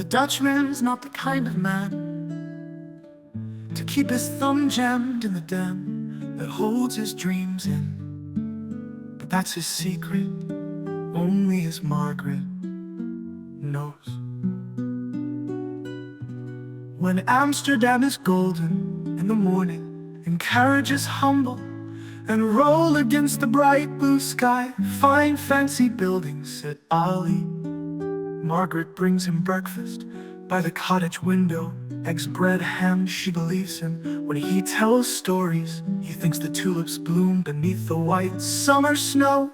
The Dutchman is not the kind of man to keep his thumb jammed in the dam that holds his dreams in. But that's his secret, only his Margret knows. When Amsterdam is golden in the morning, and carriages humble and roll against the bright blue sky, fine fancy buildings sit Ali. Margret brings him breakfast by the cottage window, eggs, bread, ham. She believes him when he tells stories. He thinks the tulips bloom beneath the white summer snow.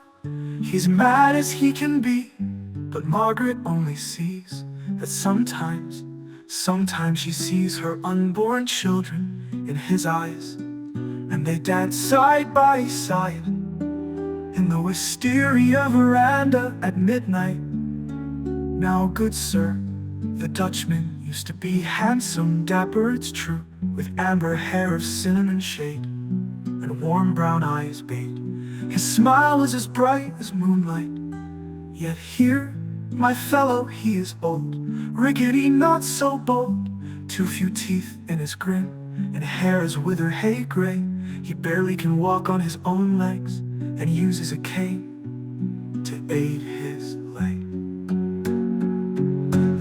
He's mad as he can be, but Margret only sees that sometimes she sees her unborn children in his eyes, and they dance side by side in the wisteria veranda at midnight. Now, good sir, the Dutchman used to be handsome, dapper, it's true, with amber hair of cinnamon shade and warm brown eyes bait. His smile was as bright as moonlight. Yet here, my fellow, he is old, rickety, not so bold, too few teeth in his grin, and hair as wither hay gray. He barely can walk on his own legs, and uses a cane to aid his leg.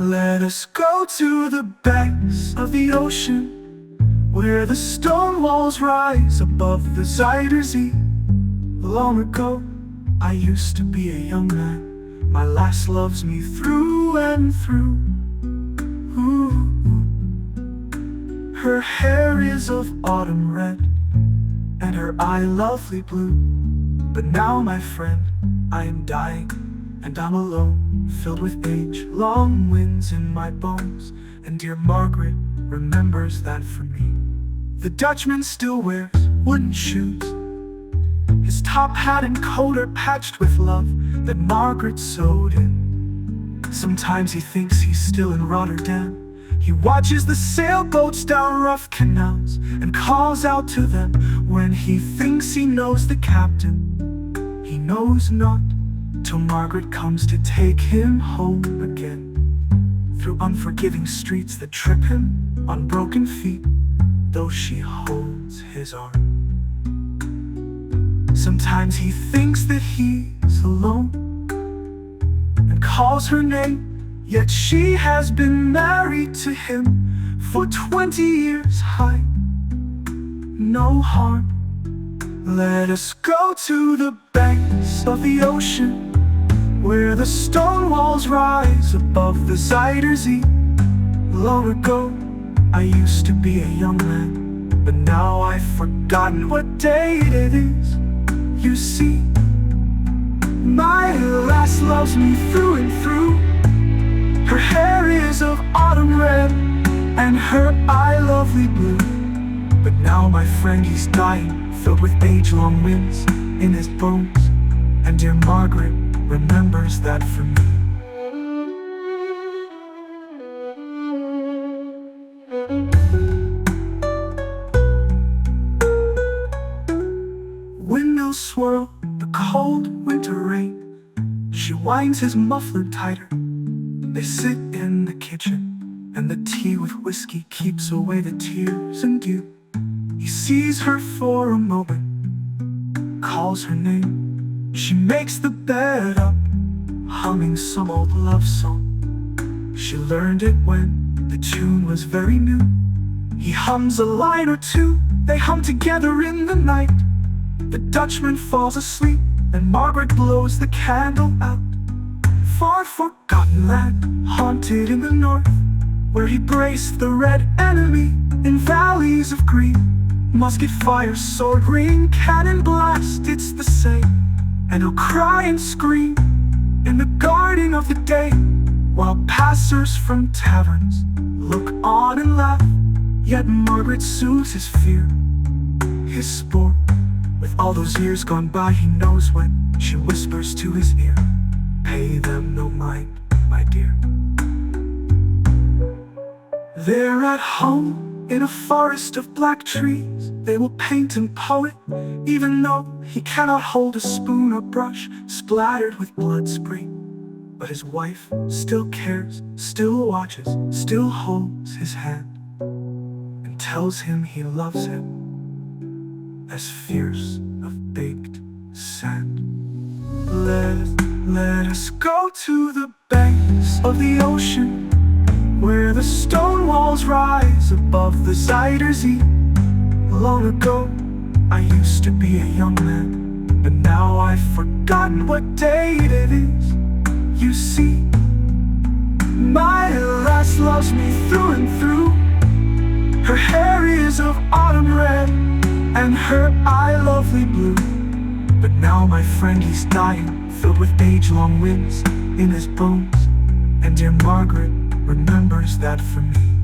Let us go to the banks of the ocean, where the stone walls rise above the Zuider Zee. Long ago, I used to be a young man. My lass loves me through and through. Ooh. Her hair is of autumn red, and her eye lovely blue. But now, my friend, I am dying, and I'm alone, filled with age, long winds in my bones. And dear Margret remembers that for me. The Dutchman still wears wooden shoes, his top hat and coat are patched with love that Margret sewed in. Sometimes he thinks he's still in Rotterdam. He watches the sailboats down rough canals and calls out to them when he thinks he knows the captain. He knows not till Margret comes to take him home again, through unforgiving streets that trip him on broken feet, though she holds his arm. Sometimes he thinks that he's alone and calls her name, yet she has been married to him for 20 years. High, no harm. Let us go to the banks of the ocean, where the stone walls rise above the Zuider Zee. Long ago, I used to be a young man, but now I've forgotten what date it is. You see, my lass loves me through and through. Her hair is of autumn red, and her eye lovely blue. But now, my friend, he's dying, filled with age-long winds in his bones. And dear Margret remembers that for me. Windmills swirl the cold winter rain. She winds his muffler tighter. They sit in the kitchen, and the tea with whiskey keeps away the tears and dew. He sees her for a moment, calls her name. She makes the bed up, humming some old love song. She learned it when the tune was very new. He hums a line or two, they hum together in the night. The Dutchman falls asleep, and Margret blows the candle out. Far forgotten land, haunted in the north, where he braced the red enemy in valleys of green. Musket fire, sword ring, cannon blast, it's the same. And he'll cry and scream in the guarding of the day, while passers from taverns look on and laugh. Yet Margret soothes his fear, his sport. With all those years gone by, he knows when she whispers to his ear, "Pay them no mind, my dear." They're at home in a forest of black trees. They will paint and poet, even though he cannot hold a spoon or brush splattered with blood spray. But his wife still cares, still watches, still holds his hand, and tells him he loves him as fierce of baked sand. Let us go to the banks of the ocean, where the stone walls rise above the Zuyder Zee. Long ago, I used to be a young man, but now I've forgotten what date it is. You see, my lass loves me through and through. Her hair is of autumn red, and her eye lovely blue. But now my friend, he's dying, filled with age-long winds in his bones. And dear Margret remembers that for me.